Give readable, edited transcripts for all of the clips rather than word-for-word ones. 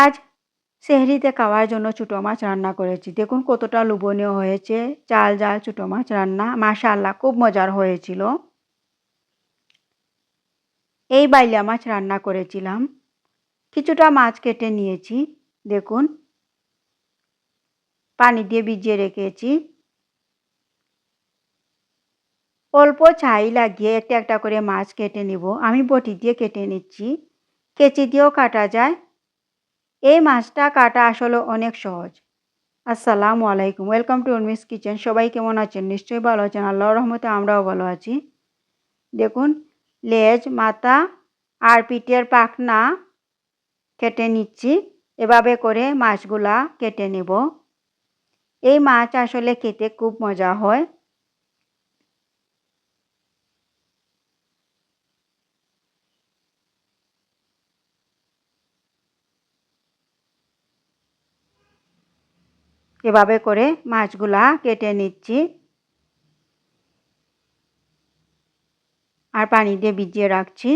আজ সেহরিতে খাওয়ার জন্য ছোটো মাছ রান্না করেছি। দেখুন কতটা লোভনীয় হয়েছে। চাল ঝাল ছোটো মাছ রান্না, মাশাআল্লাহ খুব মজার হয়েছিল। এই বাইলা মাছ রান্না করেছিলাম। কিছুটা মাছ কেটে নিয়েছি। দেখুন পানি দিয়ে ভিজিয়ে রেখেছি। অল্প ছাই লাগিয়ে একটা একটা করে মাছ কেটে নিব। আমি বটি দিয়ে কেটে নিচ্ছি। কেচি দিয়েও কাটা যায়। এই মাছটা কাটা আসলে অনেক সহজ। আসসালামু আলাইকুম, ওয়েলকাম টু উর্মিস কিচেন। সবাই কেমন আছেন? নিশ্চয়ই ভালো আছেন। আল্লাহর রহমতে আমরাও ভালো আছি। দেখুন লেজ, মাথা আর পিঠের পাখনা কেটে নিচ্ছি। এভাবে করে মাছগুলা কেটে নেব। এই মাছ আসলে খেতে খুব মজা হয়। এভাবে করে মাছগুলা কেটে নিচ্ছি আর পানি দিয়ে ভিজিয়ে রাখছি।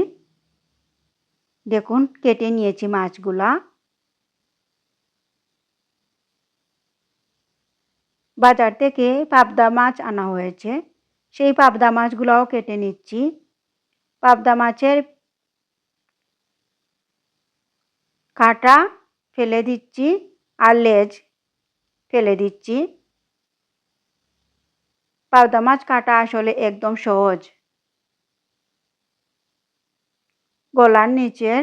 দেখুন কেটে নিয়েছি মাছগুলা। বাজার থেকে পাবদা মাছ আনা হয়েছে। সেই পাবদা মাছগুলাও কেটে নিচ্ছি। পাবদা মাছের কাঁটা ফেলে দিচ্ছি আর লেজ ফেলে দিচ্ছি। পাবদা মাছ কাটা আসলে একদম সহজ। গলার নিচের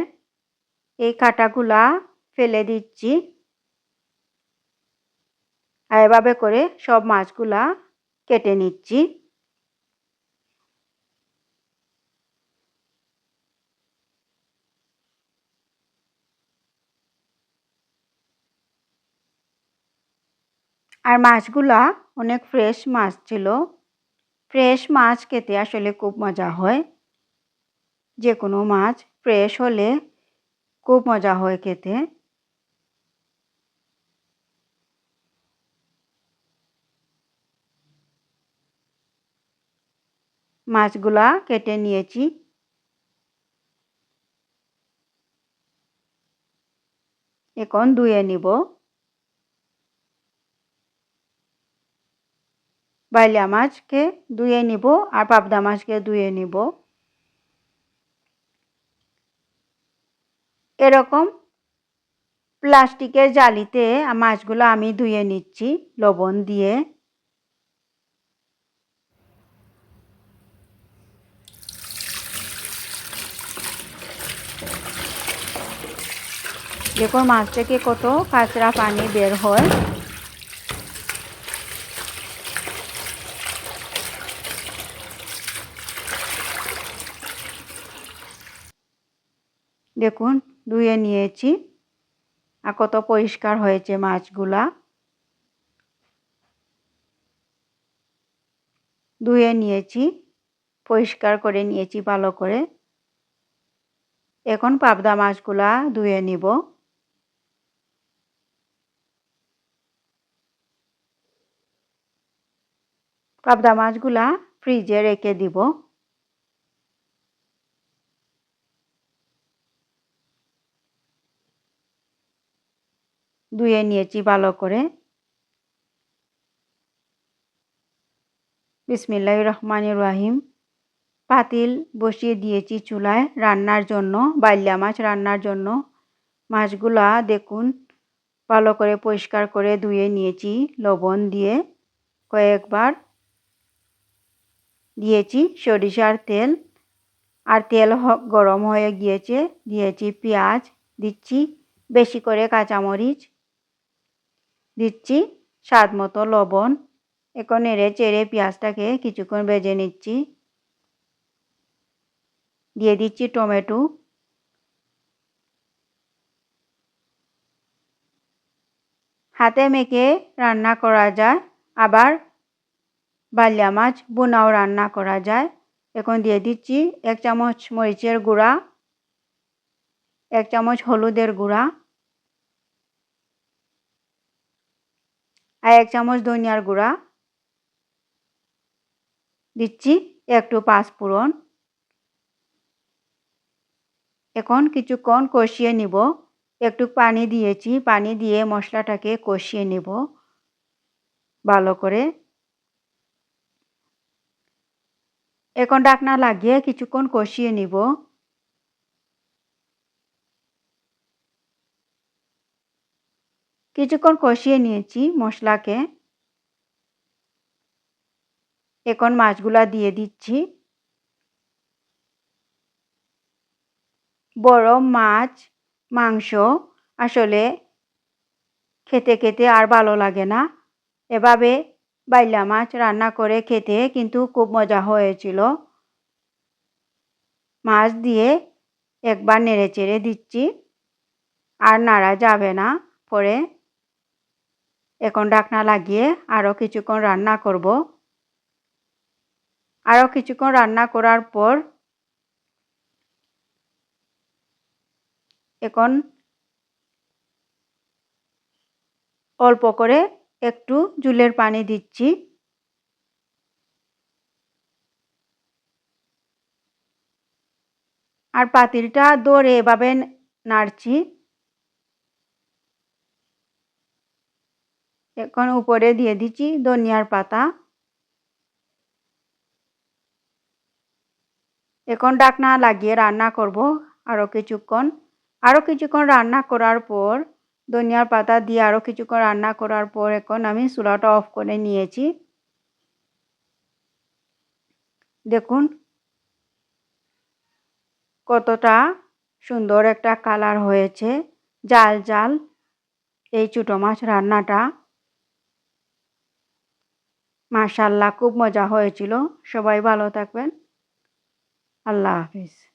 এই কাঁটাগুলা ফেলে দিচ্ছি আর এভাবে করে সব মাছগুলা কেটে নিচ্ছি। আর মাছগুলা অনেক ফ্রেশ মাছ ছিল। ফ্রেশ মাছ খেতে আসলে খুব মজা হয়। যে কোনো মাছ ফ্রেশ হলে খুব মজা হয় খেতে। মাছগুলা কেটে নিয়েছি। এখন ধুয়ে নিব। বাইলা মাছকে ধুয়ে নিব আর পাবদা মাছকে ধুয়ে নিব। এরকম প্লাস্টিকের জালিতে মাছগুলো আমি ধুয়ে নিচ্ছি লবণ দিয়ে। দেখুন মাছ থেকে কত কাঁচরা পানি বের হয়। দেখুন ধুয়ে নিয়েছি আর কত পরিষ্কার হয়েছে মাছগুলা। ধুয়ে নিয়েছি, পরিষ্কার করে নিয়েছি ভালো করে। এখন পাবদা মাছগুলা ধুয়ে নিব। পাবদা মাছগুলা ফ্রিজে রেখে দিব। ধুয়ে নিয়েছি ভালো করে। বিসমিল্লাহির রহমানির রহিম। পাতিল বসিয়ে দিয়েছি চুলায় রান্নার জন্য, বাইলা মাছ রান্নার জন্য। মাছগুলা দেখুন ভালো করে পরিষ্কার করে ধুয়ে নিয়েছি লবণ দিয়ে। কয়েকবার দিয়েছি সরিষার তেল আর তেল গরম হয়ে গিয়েছে। দিয়েছি পেঁয়াজ, দিচ্ছি বেশি করে কাঁচামরিচ, দিচ্ছি স্বাদ মতো লবণ। এখন নেড়ে চেড়ে পেঁয়াজটাকে কিছুক্ষণ ভেজে নিচ্ছি। দিয়ে দিচ্ছি টমেটো। হাতে মেখে রান্না করা যায়, আবার বাইলা মাছ বোনাও রান্না করা যায়। এখন দিয়ে দিচ্ছি 1 চামচ মরিচের গুঁড়া, 1 চামচ হলুদের গুঁড়া আর 1 চামচ ধনিয়ার গুঁড়া। দিচ্ছি একটু পাঁচফোড়ন। এখন কিছুক্ষণ কষিয়ে নিব। একটু পানি দিয়েছি, পানি দিয়ে মশলাটাকে কষিয়ে নেব ভালো করে। এখন ঢাকনা লাগিয়ে কিছুক্ষণ কষিয়ে নিব। কিছুক্ষণ কষিয়ে নিয়েছি মশলাকে। এখন মাছগুলা দিয়ে দিচ্ছি। বড় মাছ, মাংস আসলে খেতে খেতে আর ভালো লাগে না। এভাবে বাইলা মাছ রান্না করে খেতে কিন্তু খুব মজা হয়েছিল। মাছ দিয়ে একবার নেড়েচেড়ে দিচ্ছি, আর নাড়া যাবে না পরে। এখন ঢাকনা লাগিয়ে আরও কিছুক্ষণ রান্না করব। আরও কিছুক্ষণ রান্না করার পর এখন অল্প করে একটু জুলের পানি দিচ্ছি। আর পাতিলটা ধরে এভাবে নাড়ছি। এখন উপরে দিয়ে দিচ্ছি ধনিয়ার পাতা। এখন ঢাকনা লাগিয়ে রান্না করব আরও কিছুক্ষণ। আরও কিছুক্ষণ রান্না করার পর ধনিয়ার পাতা দিয়ে আরও কিছুক্ষণ রান্না করার পর এখন আমি চুলাটা অফ করে নিয়েছি। দেখুন কতটা সুন্দর একটা কালার হয়েছে। জাল জাল এই ছোটো মাছ রান্নাটা। মাশাআল্লাহ খুব মজা হয়েছিল। সবাই ভালো থাকবেন। আল্লাহ হাফিজ।